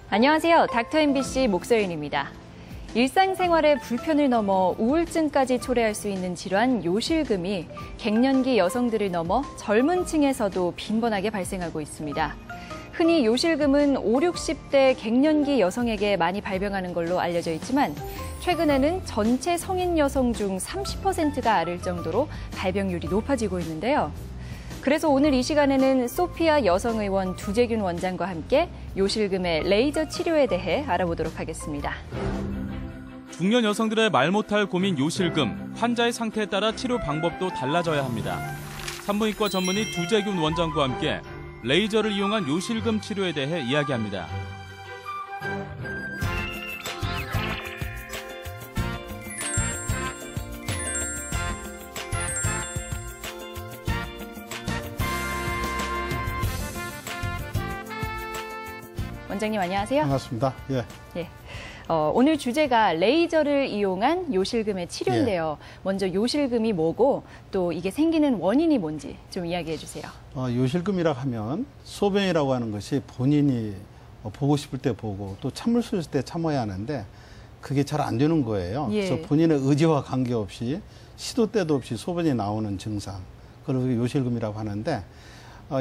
안녕하세요. 닥터 MBC 목서윤입니다. 일상생활의 불편을 넘어 우울증까지 초래할 수 있는 질환 요실금이 갱년기 여성들을 넘어 젊은 층에서도 빈번하게 발생하고 있습니다. 흔히 요실금은 5, 60대 갱년기 여성에게 많이 발병하는 걸로 알려져 있지만 최근에는 전체 성인 여성 중 30%가 앓을 정도로 발병률이 높아지고 있는데요. 그래서 오늘 이 시간에는 소피아 여성의원 두재균 원장과 함께 요실금의 레이저 치료에 대해 알아보도록 하겠습니다. 중년 여성들의 말 못할 고민 요실금, 환자의 상태에 따라 치료 방법도 달라져야 합니다. 산부인과 전문의 두재균 원장과 함께 레이저를 이용한 요실금 치료에 대해 이야기합니다. 원장님 안녕하세요. 반갑습니다. 예. 예. 오늘 주제가 레이저를 이용한 요실금의 치료인데요. 먼저 요실금이 뭐고 또 이게 생기는 원인이 뭔지 좀 이야기해 주세요. 요실금이라고 하면 소변이라고 하는 것이 본인이 보고 싶을 때 보고 또 참을 수 있을 때 참아야 하는데 그게 잘 안 되는 거예요. 예. 그래서 본인의 의지와 관계없이 시도 때도 없이 소변이 나오는 증상, 그걸 요실금이라고 하는데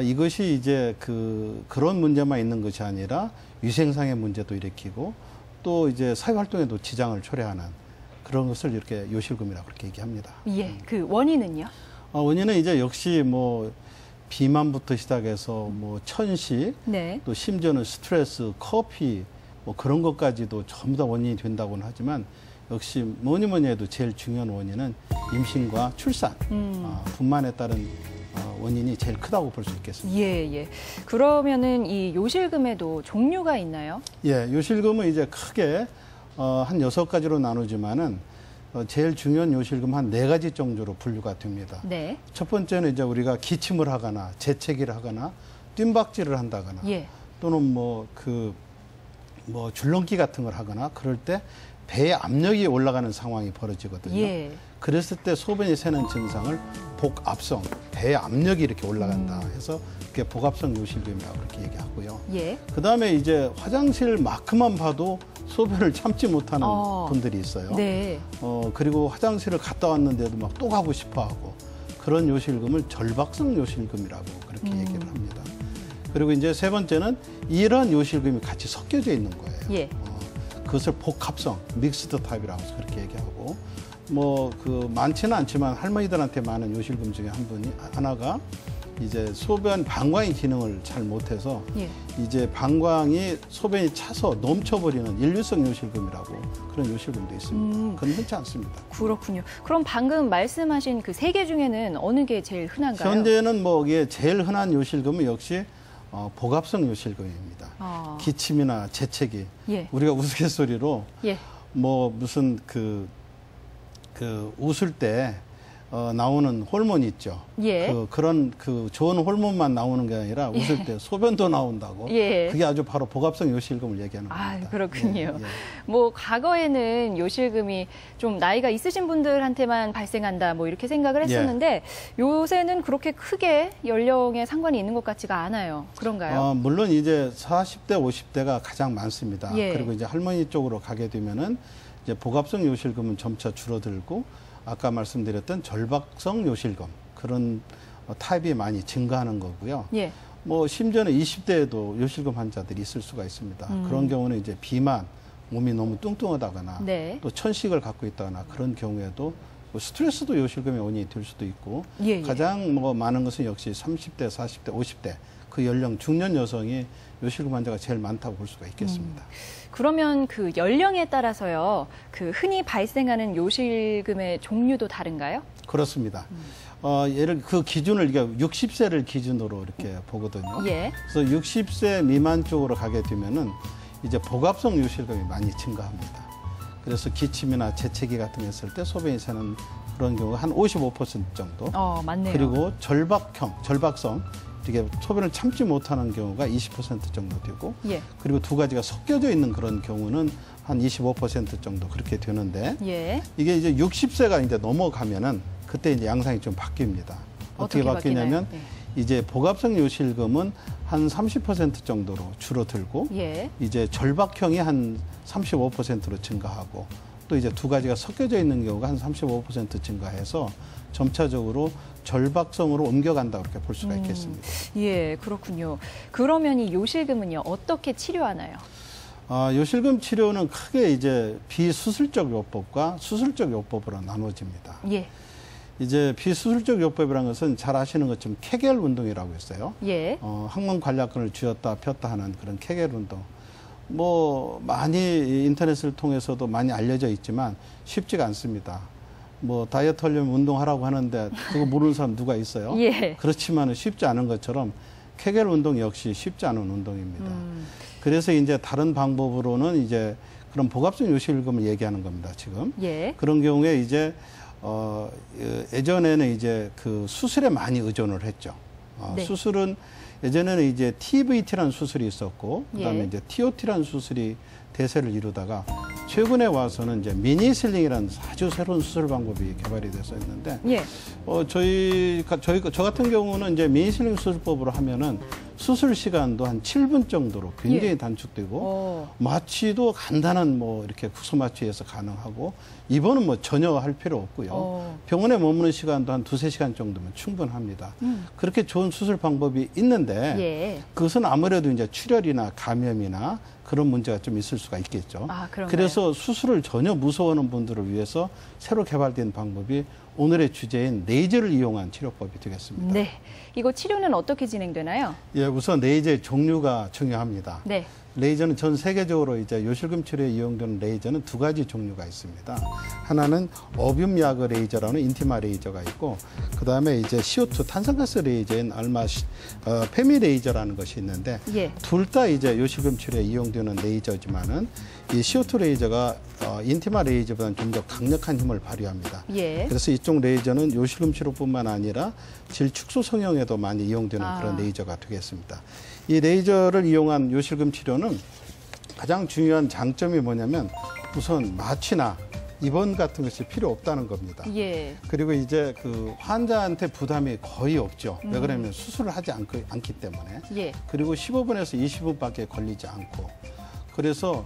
이것이 이제 그런 문제만 있는 것이 아니라 위생상의 문제도 일으키고 또 이제 사회활동에도 지장을 초래하는 그런 것을 이렇게 요실금이라고 그렇게 얘기합니다. 예, 그 원인은요? 원인은 이제 역시 뭐 비만부터 시작해서 뭐 천식, 네. 또 심지어는 스트레스, 커피 뭐 그런 것까지도 전부 다 원인이 된다고는 하지만 역시 뭐니 해도 제일 중요한 원인은 임신과 출산, 분만에 따른 원인이 제일 크다고 볼 수 있겠습니다. 예. 그러면은 이 요실금에도 종류가 있나요? 예, 요실금은 이제 크게 한 6가지로 나누지만은 제일 중요한 요실금 한 4가지 정도로 분류가 됩니다. 네. 첫 번째는 이제 우리가 기침을 하거나 재채기를 하거나 뜀박질을 한다거나 예. 또는 줄넘기 같은 걸 하거나 그럴 때 배에 압력이 올라가는 상황이 벌어지거든요. 예. 그랬을 때 소변이 새는 증상을 복압성, 배에 압력이 이렇게 올라간다 해서 그게 복압성 요실금이라고 그렇게 얘기하고요. 예. 그다음에 이제 화장실만큼만 봐도 소변을 참지 못하는 분들이 있어요. 네. 그리고 화장실을 갔다 왔는데도 막 또 가고 싶어 하고 그런 요실금을 절박성 요실금이라고 그렇게 얘기를 합니다. 그리고 이제 세 번째는 이런 요실금이 같이 섞여져 있는 거예요. 예. 그것을 복합성, 믹스드 타입이라고 그렇게 얘기하고 많지는 않지만 할머니들한테 많은 요실금 중에 하나가 이제 방광의 기능을 잘 못해서 예. 이제 방광이 소변이 차서 넘쳐버리는 인류성 요실금이라고 그런 요실금도 있습니다. 그건 흔치 않습니다. 그렇군요. 그럼 방금 말씀하신 그 3개 중에는 어느 게 제일 흔한가요? 현재는 이게 제일 흔한 요실금은 역시 복압성 요실금입니다. 기침이나 재채기. 예. 우리가 우스갯소리로 예. 무슨 웃을 때 나오는 호르몬 있죠. 예. 그런 좋은 호르몬만 나오는 게 아니라 웃을 때 소변도 나온다고. 예. 그게 아주 바로 복압성 요실금을 얘기하는 겁니다. 그렇군요. 예. 과거에는 요실금이 좀 나이가 있으신 분들한테만 발생한다 이렇게 생각을 했었는데 요새는 그렇게 크게 연령에 상관이 있는 것 같지가 않아요. 그런가요? 물론 이제 40대, 50대가 가장 많습니다. 예. 그리고 이제 할머니 쪽으로 가게 되면은 이제 복압성 요실금은 점차 줄어들고 아까 말씀드렸던 절박성 요실금 그런 타입이 많이 증가하는 거고요. 예. 심지어는 20대에도 요실금 환자들이 있을 수가 있습니다. 그런 경우는 이제 비만, 몸이 너무 뚱뚱하다거나 네. 또 천식을 갖고 있다거나 그런 경우에도 스트레스도 요실금의 원인이 될 수도 있고 예. 가장 많은 것은 역시 30대, 40대, 50대 그 연령 중년 여성이 요실금 환자가 제일 많다고 볼 수가 있겠습니다. 그러면 그 연령에 따라서요, 흔히 발생하는 요실금의 종류도 다른가요? 그렇습니다. 기준을 우리가 60세를 기준으로 이렇게 보거든요. 예. 그래서 60세 미만 쪽으로 가게 되면은 이제 복압성 요실금이 많이 증가합니다. 그래서 기침이나 재채기 같은 거 했을 때 소변이 새는 그런 경우가 한 55% 정도. 맞네요. 그리고 절박성, 이게 소변을 참지 못하는 경우가 20% 정도 되고, 예. 그리고 두 가지가 섞여져 있는 그런 경우는 한 25% 정도 그렇게 되는데, 예. 이게 이제 60세가 이제 넘어가면은 그때 이제 양상이 좀 바뀝니다. 어떻게 바뀌냐면 네. 이제 복합성 요실금은 한 30% 정도로 줄어들고 예. 이제 절박형이 한 35%로 증가하고 또 이제 두 가지가 섞여져 있는 경우가 한 35% 증가해서 점차적으로 절박성으로 옮겨간다 그렇게 볼 수가 있겠습니다. 예, 그렇군요. 그러면 이 요실금은요, 어떻게 치료하나요? 요실금 치료는 크게 이제 비수술적 요법과 수술적 요법으로 나눠집니다. 예. 이제 비수술적 요법이라는 것은 잘 아시는 것처럼 케겔 운동이라고 했어요. 예. 항문 관략근을 쥐었다 폈다 하는 그런 케겔 운동. 뭐 많이 인터넷을 통해서도 많이 알려져 있지만 쉽지가 않습니다. 뭐 다이어트 하려면 운동하라고 하는데 그거 모르는 사람 누가 있어요? 예. 그렇지만 쉽지 않은 것처럼 케겔 운동 역시 쉽지 않은 운동입니다. 그래서 이제 다른 방법으로는 이제 그런 복합성 요실금을 얘기하는 겁니다, 지금. 예. 그런 경우에 이제 예전에는 이제 그 수술에 많이 의존을 했죠. 네. 수술은 예전에는 이제 TVT라는 수술이 있었고, 그다음에 예. 이제 TOT라는 수술이 대세를 이루다가 최근에 와서는 이제 미니슬링이라는 아주 새로운 수술 방법이 개발이 돼서 있는데, 예. 저 같은 경우는 이제 미니슬링 수술법으로 하면은 수술 시간도 한 7분 정도로 굉장히 예. 단축되고 마취도 간단한 뭐 이렇게 국소 마취에서 가능하고 입원은 뭐 전혀 할 필요 없고요. 병원에 머무는 시간도 한 2-3시간 정도면 충분합니다. 그렇게 좋은 수술 방법이 있는데 예. 그것은 아무래도 이제 출혈이나 감염이나 그런 문제가 좀 있을 수가 있겠죠. 아, 그런가요? 그래서 수술을 전혀 무서워하는 분들을 위해서 새로 개발된 방법이 오늘의 주제인 레이저를 이용한 치료법이 되겠습니다. 네. 이거 치료는 어떻게 진행되나요? 예, 우선 레이저의 종류가 중요합니다. 네. 레이저는 전 세계적으로 이제 요실금 치료에 이용되는 레이저는 두 가지 종류가 있습니다. 하나는 어뷸 야그 레이저라는 인티마 레이저가 있고, 그 다음에 이제 CO2 탄산가스 레이저인 페미 레이저라는 것이 있는데, 예. 둘 다 이제 요실금 치료에 이용되는 레이저지만은 이 CO2 레이저가 인티마 레이저보다는 좀 더 강력한 힘을 발휘합니다. 예. 그래서 이쪽 레이저는 요실금 치료뿐만 아니라 질 축소 성형에도 많이 이용되는 그런 레이저가 되겠습니다. 이 레이저를 이용한 요실금 치료는 가장 중요한 장점이 뭐냐면 우선 마취나 입원 같은 것이 필요 없다는 겁니다. 예. 그리고 이제 그 환자한테 부담이 거의 없죠. 왜 그러냐면 수술을 하지 않기 때문에. 예. 그리고 15분에서 20분밖에 걸리지 않고. 그래서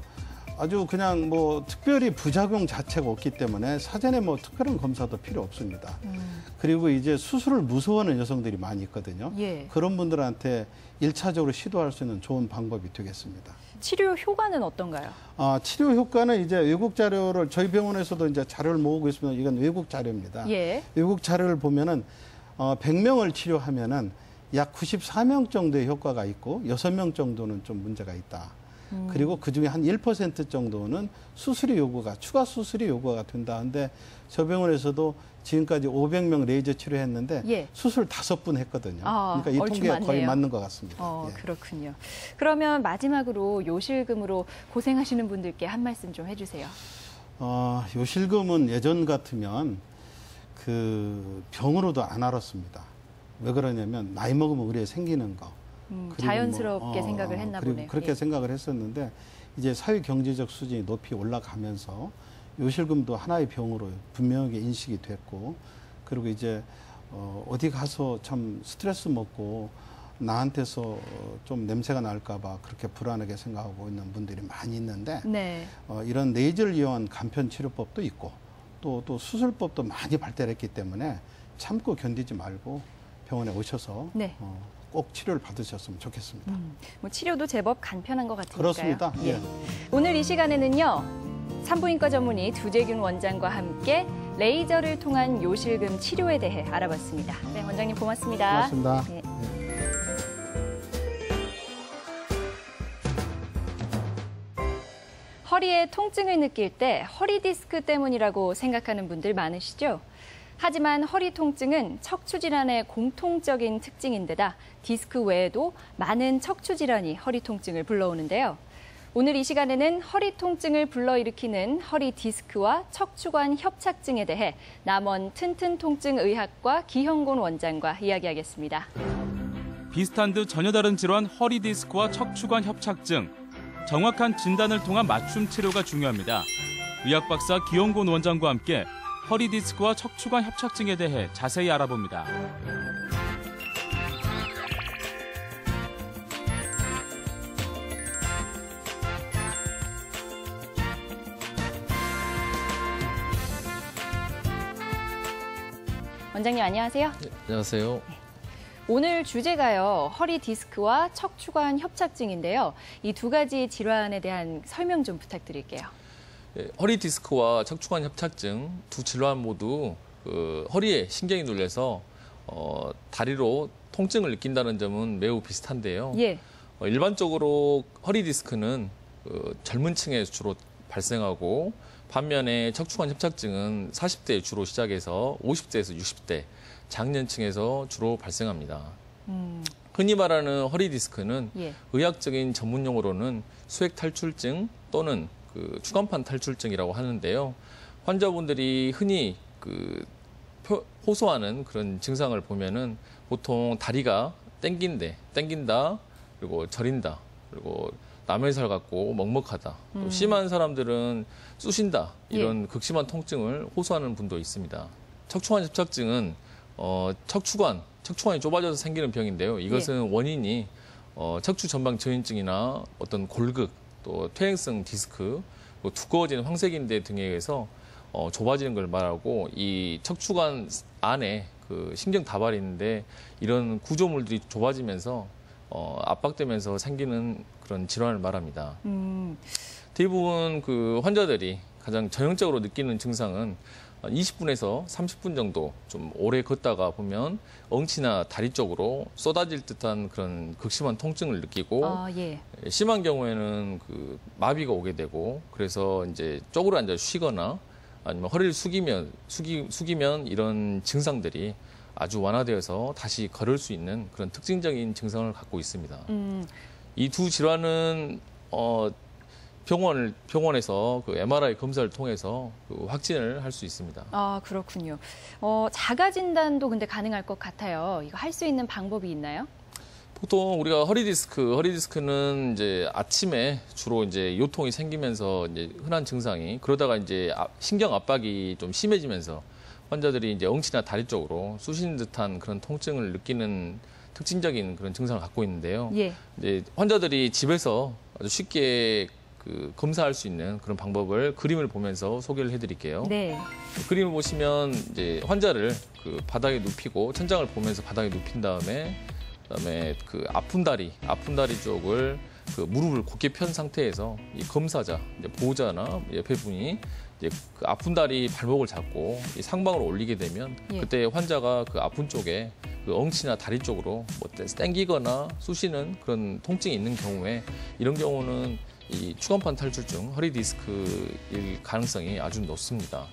아주 그냥 뭐 특별히 부작용 자체가 없기 때문에 사전에 뭐 특별한 검사도 필요 없습니다. 그리고 이제 수술을 무서워하는 여성들이 많이 있거든요. 예. 그런 분들한테 1차적으로 시도할 수 있는 좋은 방법이 되겠습니다. 치료 효과는 어떤가요? 치료 효과는 이제 외국 자료를 저희 병원에서도 이제 자료를 모으고 있으면 이건 외국 자료입니다. 예. 외국 자료를 보면은 100명을 치료하면은 약 94명 정도의 효과가 있고 6명 정도는 좀 문제가 있다. 그리고 그중에 한 1% 정도는 추가 수술이 요구가 된다. 근데 저 병원에서도 지금까지 500명 레이저 치료했는데 예. 수술 5분 했거든요. 그러니까 이 얼추 통계가 거의 많네요. 맞는 것 같습니다. 예. 그렇군요. 그러면 마지막으로 요실금으로 고생하시는 분들께 한 말씀 좀 해주세요. 요실금은 예전 같으면 그 병으로도 안 알았습니다. 왜 그러냐면 나이 먹으면 의뢰 생기는 거. 그리고 자연스럽게 생각을 했나 그리고 보네요. 그렇게 예. 생각을 했었는데 이제 사회 경제적 수준이 높이 올라가면서 요실금도 하나의 병으로 분명하게 인식이 됐고, 그리고 이제 어디 가서 참 스트레스 먹고 나한테서 좀 냄새가 날까봐 그렇게 불안하게 생각하고 있는 분들이 많이 있는데 네. 이런 레이저를 이용한 간편 치료법도 있고 또 수술법도 많이 발달했기 때문에 참고 견디지 말고 병원에 오셔서 네. 꼭 치료를 받으셨으면 좋겠습니다. 뭐 치료도 제법 간편한 것 같으니까요. 그렇습니다. 예. 오늘 이 시간에는요, 산부인과 전문의 두재균 원장과 함께 레이저를 통한 요실금 치료에 대해 알아봤습니다. 네, 원장님 고맙습니다. 고맙습니다. 네. 허리에 통증을 느낄 때 허리 디스크 때문이라고 생각하는 분들 많으시죠? 하지만 허리 통증은 척추 질환의 공통적인 특징인데다 디스크 외에도 많은 척추 질환이 허리 통증을 불러오는데요. 오늘 이 시간에는 허리 통증을 불러일으키는 허리 디스크와 척추관 협착증에 대해 남원 튼튼통증의학과 기형곤 원장과 이야기하겠습니다. 비슷한 듯 전혀 다른 질환 허리 디스크와 척추관 협착증. 정확한 진단을 통한 맞춤 치료가 중요합니다. 의학 박사 기형곤 원장과 함께 허리 디스크와 척추관 협착증에 대해 자세히 알아봅니다. 원장님 안녕하세요. 네, 안녕하세요. 오늘 주제가요. 허리 디스크와 척추관 협착증인데요. 이 두 가지 질환에 대한 설명 좀 부탁드릴게요. 허리 디스크와 척추관 협착증 두 질환 모두 허리에 신경이 눌려서 다리로 통증을 느낀다는 점은 매우 비슷한데요. 예. 일반적으로 허리 디스크는 젊은 층에 주로 발생하고 반면에 척추관 협착증은 40대에 주로 시작해서 50대에서 60대 장년층에서 주로 발생합니다. 흔히 말하는 허리 디스크는 예. 의학적인 전문 용어로는 수액 탈출증 또는 추간판 탈출증이라고 하는데요. 환자분들이 흔히 호소하는 그런 증상을 보면은 보통 다리가 땡긴다, 그리고 저린다, 그리고 남의 살 같고 먹먹하다. 또 심한 사람들은 쑤신다 이런 극심한 통증을 호소하는 분도 있습니다. 척추관 협착증은 척추관이 좁아져서 생기는 병인데요. 이것은 원인이 척추 전방 저인증이나 어떤 골극, 또 퇴행성 디스크, 두꺼워지는 황색인대 등에 의해서 좁아지는 걸 말하고 이 척추관 안에 신경 다발이 있는데 이런 구조물들이 좁아지면서 압박되면서 생기는 그런 질환을 말합니다. 대부분 환자들이 가장 전형적으로 느끼는 증상은 20분에서 30분 정도 좀 오래 걷다가 보면 엉치나 다리 쪽으로 쏟아질 듯한 그런 극심한 통증을 느끼고 예. 심한 경우에는 마비가 오게 되고 그래서 이제 쪼그려 앉아 쉬거나 아니면 허리를 숙이면 이런 증상들이 아주 완화되어서 다시 걸을 수 있는 그런 특징적인 증상을 갖고 있습니다. 이 두 질환은 병원에서 MRI 검사를 통해서 확진을 할 수 있습니다. 아, 그렇군요. 자가 진단도 근데 가능할 것 같아요. 이거 할 수 있는 방법이 있나요? 보통 우리가 허리 디스크는 이제 아침에 주로 이제 요통이 생기면서 이제 흔한 증상이 그러다가 이제 신경 압박이 좀 심해지면서 환자들이 이제 엉치나 다리 쪽으로 쑤시는 듯한 그런 통증을 느끼는 특징적인 그런 증상을 갖고 있는데요. 예. 이제 환자들이 집에서 아주 쉽게 검사할 수 있는 그런 방법을 그림을 보면서 소개를 해드릴게요. 네. 그림을 보시면 이제 환자를 바닥에 눕히고 천장을 보면서 바닥에 눕힌 다음에 그다음에 아픈 다리 쪽을 무릎을 곧게 편 상태에서 이 검사자, 이제 보호자나 옆에 분이 이제 아픈 다리 발목을 잡고 이 상방으로 올리게 되면 그때 환자가 아픈 쪽에 엉치나 다리 쪽으로 땡기거나 쑤시는 그런 통증이 있는 경우에 이런 경우는 이 추간판 탈출증, 허리 디스크일 가능성이 아주 높습니다.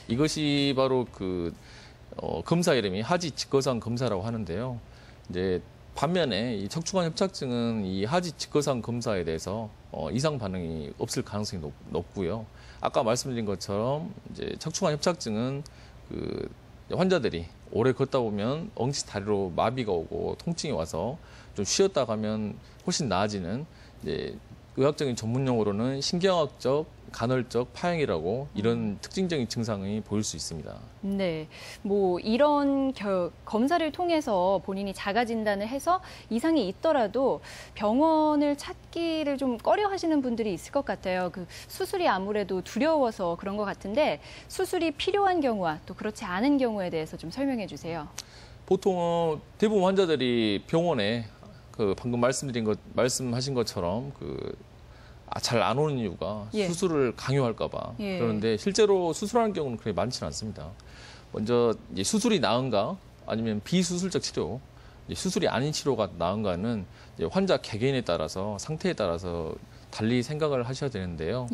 이것이 바로 검사 이름이 하지 직거상 검사라고 하는데요. 이제 반면에 이 척추관 협착증은 이 하지 직거상 검사에 대해서 이상 반응이 없을 가능성이 높고요. 아까 말씀드린 것처럼 이제 척추관 협착증은 환자들이 오래 걷다 보면 엉치 다리로 마비가 오고 통증이 와서 좀 쉬었다 가면 훨씬 나아지는 이제 의학적인 전문 용어로는 신경학적, 간헐적 파형이라고 이런 특징적인 증상이 보일 수 있습니다. 네, 이런 검사를 통해서 본인이 자가 진단을 해서 이상이 있더라도 병원을 찾기를 좀 꺼려하시는 분들이 있을 것 같아요. 수술이 아무래도 두려워서 그런 것 같은데 수술이 필요한 경우와 또 그렇지 않은 경우에 대해서 좀 설명해 주세요. 보통 대부분 환자들이 병원에 방금 말씀하신 것처럼 잘 안 오는 이유가 수술을 강요할까 봐. 그런데 실제로 수술하는 경우는 그렇게 많지는 않습니다. 먼저 이제 수술이 나은가 아니면 비수술적 치료, 수술이 아닌 치료가 나은가는 이제 환자 개개인에 따라서 상태에 따라서 달리 생각을 하셔야 되는데요.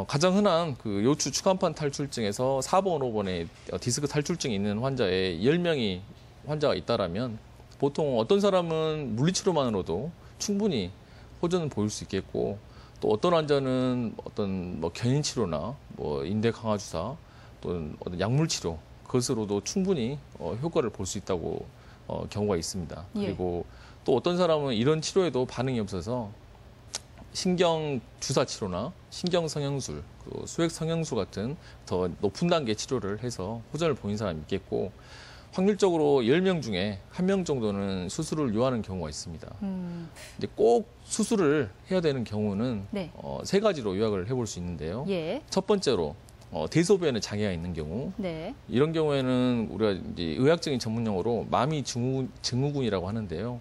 가장 흔한 요추 추간판 탈출증에서 4번, 5번에 디스크 탈출증이 있는 환자에 10명이 환자가 있다라면 보통 어떤 사람은 물리치료만으로도 충분히 호전은 보일 수 있겠고 또 어떤 환자는 어떤 견인치료나 인대 강화 주사 또는 어떤 약물치료 그것으로도 충분히 효과를 볼 수 있다고 경우가 있습니다. 그리고 또 어떤 사람은 이런 치료에도 반응이 없어서 신경 주사 치료나 신경 성형술, 수액 성형술 같은 더 높은 단계 치료를 해서 호전을 보인 사람이 있겠고 확률적으로 10명 중에 1명 정도는 수술을 요하는 경우가 있습니다. 근데 꼭 수술을 해야 되는 경우는 세 가지로 요약을 해볼 수 있는데요. 첫 번째로 대소변에 장애가 있는 경우, 네. 이런 경우에는 우리가 이제 의학적인 전문용어로 마미 증후군이라고 하는데요.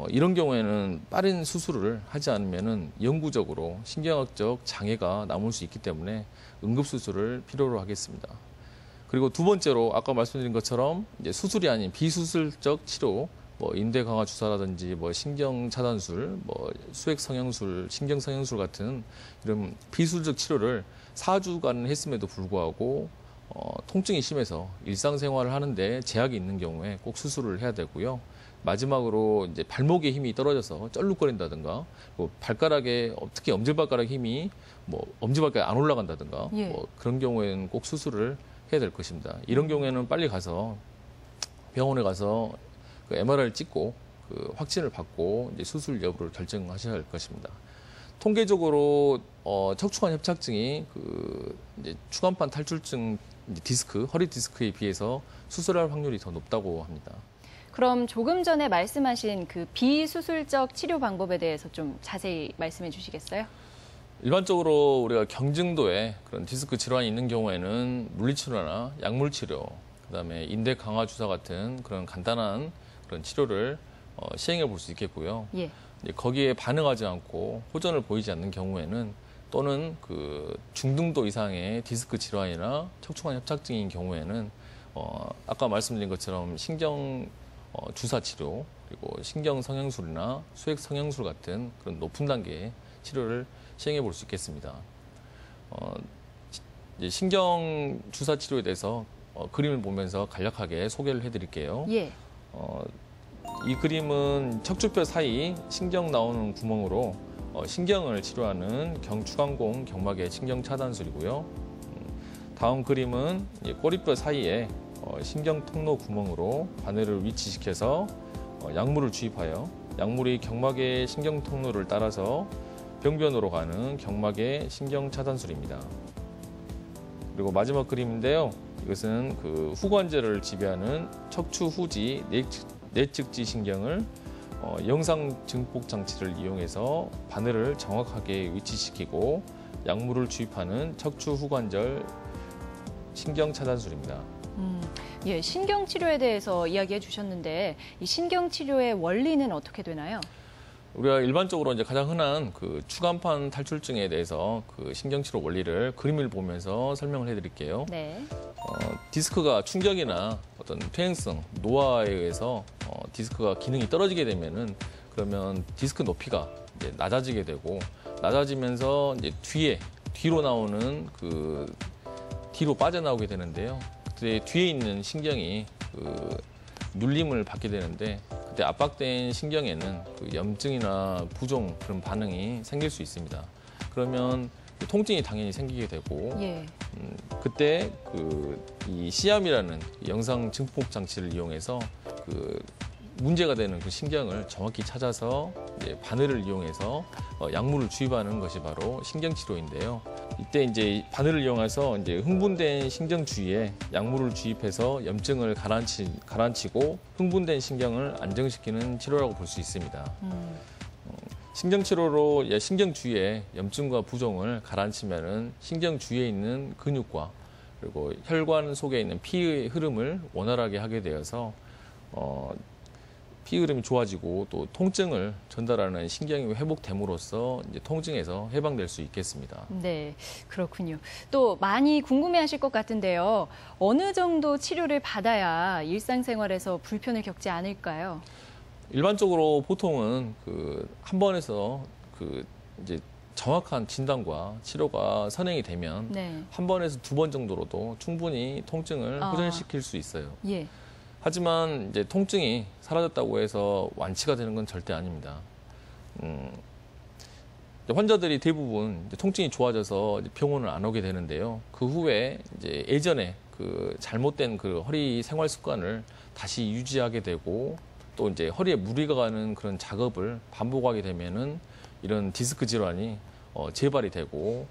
이런 경우에는 빠른 수술을 하지 않으면은 영구적으로 신경학적 장애가 남을 수 있기 때문에 응급수술을 필요로 하겠습니다. 그리고 두 번째로 아까 말씀드린 것처럼 이제 수술이 아닌 비수술적 치료, 뭐 인대 강화 주사라든지 뭐 신경 차단술, 뭐 수액 성형술, 신경 성형술 같은 이런 비수술적 치료를 4주간 했음에도 불구하고 통증이 심해서 일상생활을 하는데 제약이 있는 경우에 꼭 수술을 해야 되고요. 마지막으로 이제 발목에 힘이 떨어져서 쩔룩거린다든가, 뭐 발가락에 특히 엄지발가락 힘이 뭐 엄지발가락이 안 올라간다든가, 예. 뭐 그런 경우에는 꼭 수술을 해야 될 것입니다. 이런 경우에는 빨리 가서 병원에 가서 그 MRI를 찍고 그 확진을 받고 이제 수술 여부를 결정하셔야 할 것입니다. 통계적으로 척추관 협착증이 그 이제 추간판 탈출증 디스크, 허리 디스크에 비해서 수술할 확률이 더 높다고 합니다. 그럼 조금 전에 말씀하신 그 비수술적 치료 방법에 대해서 좀 자세히 말씀해 주시겠어요? 일반적으로 우리가 경증도에 그런 디스크 질환이 있는 경우에는 물리치료나 약물치료, 그다음에 인대 강화 주사 같은 그런 간단한 그런 치료를 시행해 볼 수 있겠고요. 예. 거기에 반응하지 않고 호전을 보이지 않는 경우에는 또는 그 중등도 이상의 디스크 질환이나 척추관 협착증인 경우에는 아까 말씀드린 것처럼 신경 주사 치료, 그리고 신경 성형술이나 수액 성형술 같은 그런 높은 단계의 치료를 시행해 볼 수 있겠습니다. 이제 신경 주사 치료에 대해서 그림을 보면서 간략하게 소개를 해드릴게요. 예. 이 그림은 척추뼈 사이 신경 나오는 구멍으로 신경을 치료하는 경추간공 경막의 신경 차단술이고요. 다음 그림은 꼬리뼈 사이에 신경 통로 구멍으로 바늘을 위치시켜서 약물을 주입하여 약물이 경막의 신경 통로를 따라서 병변으로 가는 경막의 신경 차단술입니다. 그리고 마지막 그림인데요. 이것은 그 후관절을 지배하는 척추 후지 내측지 신경을 영상 증폭 장치를 이용해서 바늘을 정확하게 위치시키고 약물을 주입하는 척추 후관절 신경 차단술입니다. 예, 신경 치료에 대해서 이야기해 주셨는데 이 신경 치료의 원리는 어떻게 되나요? 우리가 일반적으로 이제 가장 흔한 그 추간판 탈출증에 대해서 그 신경치료 원리를 그림을 보면서 설명을 해드릴게요. 네. 디스크가 충격이나 어떤 퇴행성, 노화에 의해서 디스크가 기능이 떨어지게 되면은 그러면 디스크 높이가 이제 낮아지게 되고 낮아지면서 이제 뒤로 나오는 그 뒤로 빠져나오게 되는데요. 그때 뒤에 있는 신경이 그 눌림을 받게 되는데 그때 압박된 신경에는 그 염증이나 부종 그런 반응이 생길 수 있습니다. 그러면 통증이 당연히 생기게 되고 예. 그때 이 시암이라는 영상 증폭 장치를 이용해서 그 문제가 되는 그 신경을 정확히 찾아서 이제 바늘을 이용해서 약물을 주입하는 것이 바로 신경치료인데요. 이때 이제 바늘을 이용해서 이제 흥분된 신경 주위에 약물을 주입해서 염증을 가라앉히고 흥분된 신경을 안정시키는 치료라고 볼 수 있습니다. 신경치료로 신경 주위에 염증과 부종을 가라앉히면은 신경 주위에 있는 근육과 그리고 혈관 속에 있는 피의 흐름을 원활하게 하게 되어서 피 흐름이 좋아지고 또 통증을 전달하는 신경이 회복됨으로써 이제 통증에서 해방될 수 있겠습니다. 네, 그렇군요. 또 많이 궁금해하실 것 같은데요. 어느 정도 치료를 받아야 일상생활에서 불편을 겪지 않을까요? 일반적으로 보통은 한 번에서 이제 정확한 진단과 치료가 선행이 되면 네. 한 번에서 두 번 정도로도 충분히 통증을 호전시킬 수 있어요. 예. 하지만 이제 통증이 사라졌다고 해서 완치가 되는 건 절대 아닙니다. 환자들이 대부분 이제 통증이 좋아져서 이제 병원을 안 오게 되는데요. 그 후에 이제 예전에 그 잘못된 그 허리 생활 습관을 다시 유지하게 되고 또 이제 허리에 무리가 가는 그런 작업을 반복하게 되면은 이런 디스크 질환이 재발이 되고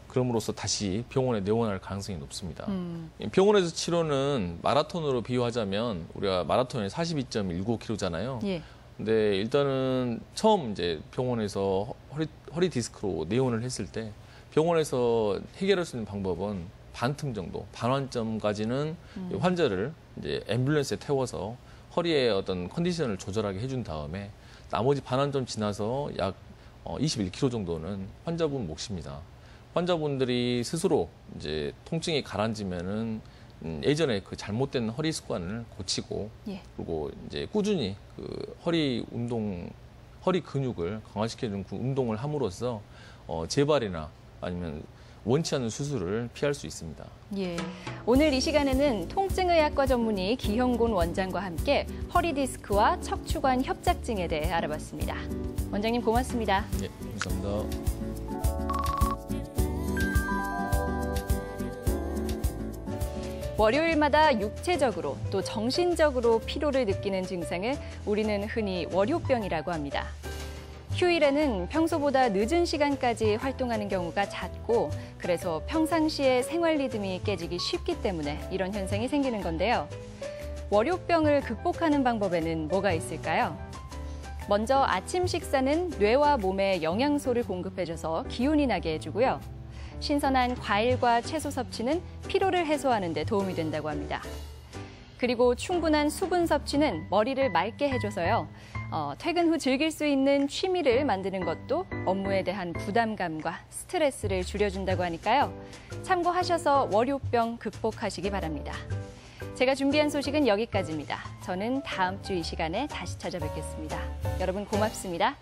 그럼으로써 다시 병원에 내원할 가능성이 높습니다. 병원에서 치료는 마라톤으로 비유하자면 우리가 마라톤이 42.19km잖아요. 예. 근데 일단은 처음 이제 병원에서 허리 디스크로 내원을 했을 때 병원에서 해결할 수 있는 방법은 반틈 정도, 반환점까지는 환자를 이제 앰뷸런스에 태워서 허리의 어떤 컨디션을 조절하게 해준 다음에 나머지 반환점 지나서 약 21km 정도는 환자분 몫입니다. 환자분들이 스스로 이제 통증이 가라앉으면은 예전에 그 잘못된 허리 습관을 고치고 예. 그리고 이제 꾸준히 그 허리 근육을 강화시켜주는 그 운동을 함으로써 재발이나 아니면 원치 않는 수술을 피할 수 있습니다. 예. 오늘 이 시간에는 통증의학과 전문의 기형곤 원장과 함께 허리 디스크와 척추관 협착증에 대해 알아봤습니다. 원장님 고맙습니다. 예, 감사합니다. 월요일마다 육체적으로 또 정신적으로 피로를 느끼는 증상을 우리는 흔히 월요병이라고 합니다. 휴일에는 평소보다 늦은 시간까지 활동하는 경우가 잦고 그래서 평상시에 생활 리듬이 깨지기 쉽기 때문에 이런 현상이 생기는 건데요. 월요병을 극복하는 방법에는 뭐가 있을까요? 먼저 아침 식사는 뇌와 몸에 영양소를 공급해줘서 기운이 나게 해주고요. 신선한 과일과 채소 섭취는 피로를 해소하는 데 도움이 된다고 합니다. 그리고 충분한 수분 섭취는 머리를 맑게 해줘서요. 퇴근 후 즐길 수 있는 취미를 만드는 것도 업무에 대한 부담감과 스트레스를 줄여준다고 하니까요. 참고하셔서 월요병 극복하시기 바랍니다. 제가 준비한 소식은 여기까지입니다. 저는 다음 주 이 시간에 다시 찾아뵙겠습니다. 여러분 고맙습니다.